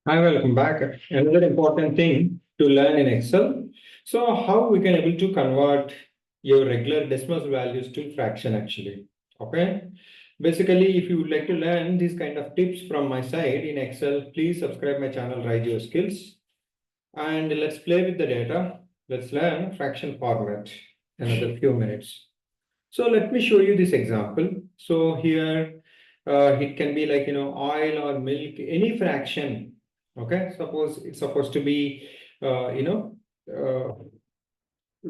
Hi, welcome back. Another important thing to learn in Excel. So how we can able to convert your regular decimal values to fraction actually. Okay. Basically, if you would like to learn these kind of tips from my side in Excel, please subscribe my channel, Rise Your Skills. And let's play with the data. Let's learn fraction format another few minutes. So let me show you this example. So here it can be like, oil or milk, any fraction. Okay. Suppose it's supposed to be, uh,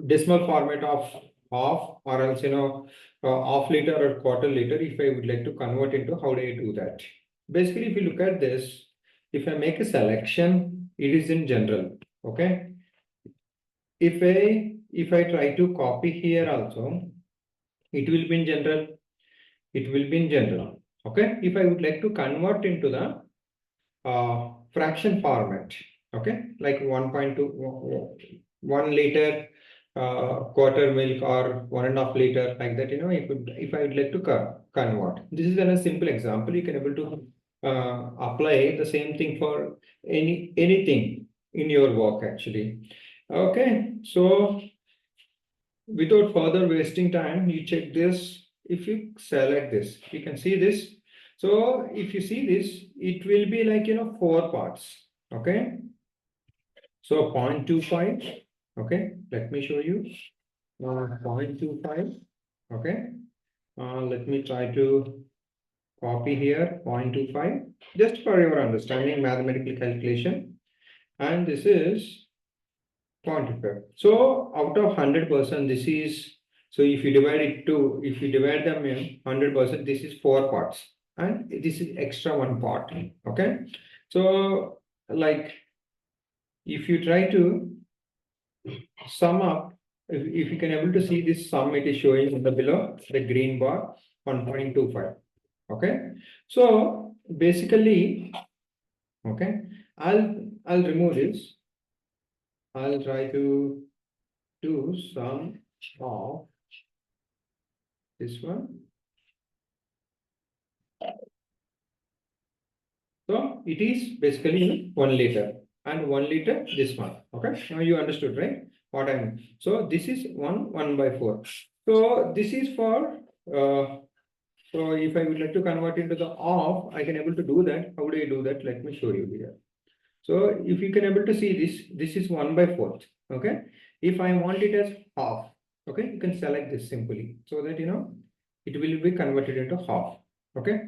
decimal format of half or else, half liter or quarter liter. If I would like to convert into, how do I do that? Basically, if you look at this, if I make a selection, it is in general. Okay. If I try to copy here also, it will be in general. It will be in general. Okay. If I would like to convert into the fraction format, okay, like 1.2, 1 liter quarter milk or 1.5 liter, like that, if I would like to convert. This is a simple example. You can able to apply the same thing for anything in your work actually. Okay. So without further wasting time, you check this. If you select this, you can see this. So if you see this, it will be like, 4 parts. Okay. So 0.25. Okay. Let me show you. 0.25. Okay. Let me try to copy here 0.25 just for your understanding mathematical calculation. And this is 0.25. So out of 100%, this is, so if you divide it to, if you divide them in 100%, this is 4 parts and this is extra 1 part. Okay. So like if you try to sum up, if you can able to see this sum, it is showing in the below the green bar 1.25. Okay. So basically, okay, I'll remove this. I'll try to do some of this one. So it is basically 1 liter and 1 liter this one. Okay. Now you understood, right? What I mean. So this is 1/4. So this is for so if I would like to convert into the off, I can able to do that. How do I do that? Let me show you here. So if you can able to see this is 1/4. Okay. If I want it as half, okay, you can select this simply so that it will be converted into half. Okay.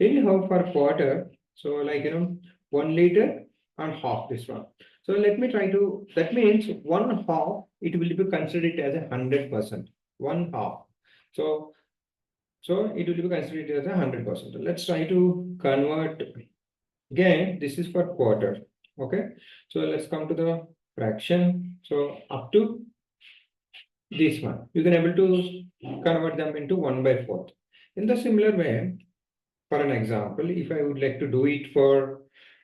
Anyhow, for quarter, so like 1 liter and half this one. So let me try to, that means 1/2, it will be considered as 100%. 1/2. So it will be considered as 100%. Let's try to convert. Again, this is for quarter. Okay. So let's come to the fraction. So up to this one, you can able to convert them into 1/4. In the similar way, for an example, if I would like to do it for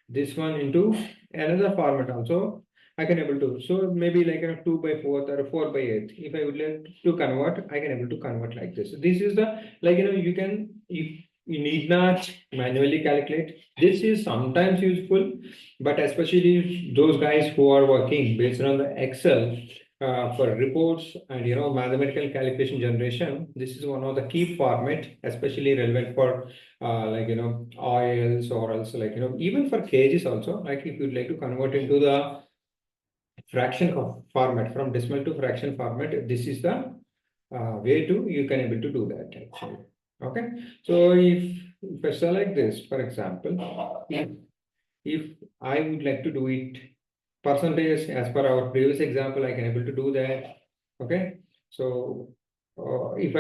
this one into another format also, I can able to. So maybe like a 2/4 or a 4/8. If I would like to convert, I can able to convert like this. This is the, like, you can, if you need not manually calculate. This is sometimes useful, but especially those guys who are working based on the Excel for reports and mathematical calculation generation. This is one of the key format, especially relevant for oils, or also like even for kgs also. Like if you'd like to convert into the fraction of format, from decimal to fraction format, this is the way to you can able to do that actually. Okay. So if I select this, for example, if I would like to do it percentage as per our previous example, I can able to do that. Okay. So if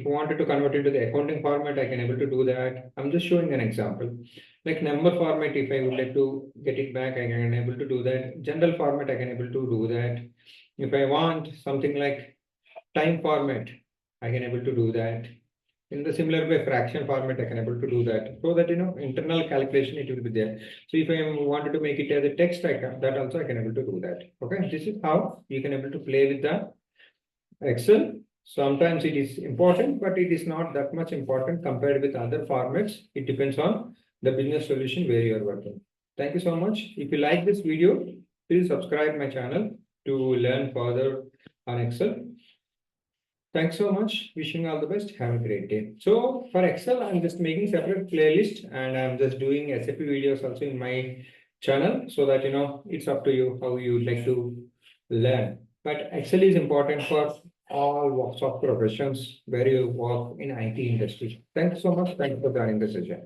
wanted to convert it to the accounting format, I can able to do that. I'm just showing an example. Like number format, if I would like to get it back, I can able to do that. General format, I can able to do that. If I want something like time format, I can able to do that. In the similar way, fraction format, I can able to do that, so that internal calculation it will be there. So if I wanted to make it as a text, that also I can able to do that. Okay, this is how you can able to play with the Excel. Sometimes it is important, but it is not that much important compared with other formats. It depends on the business solution where you are working. Thank you so much. If you like this video, please subscribe my channel to learn further on Excel. Thanks so much. Wishing you all the best. Have a great day. So for Excel, I'm just making separate playlist and I'm just doing SAP videos also in my channel so that, it's up to you how you would like to learn. But Excel is important for all walks of professions where you work in IT industry. Thanks so much. Thanks for joining the session.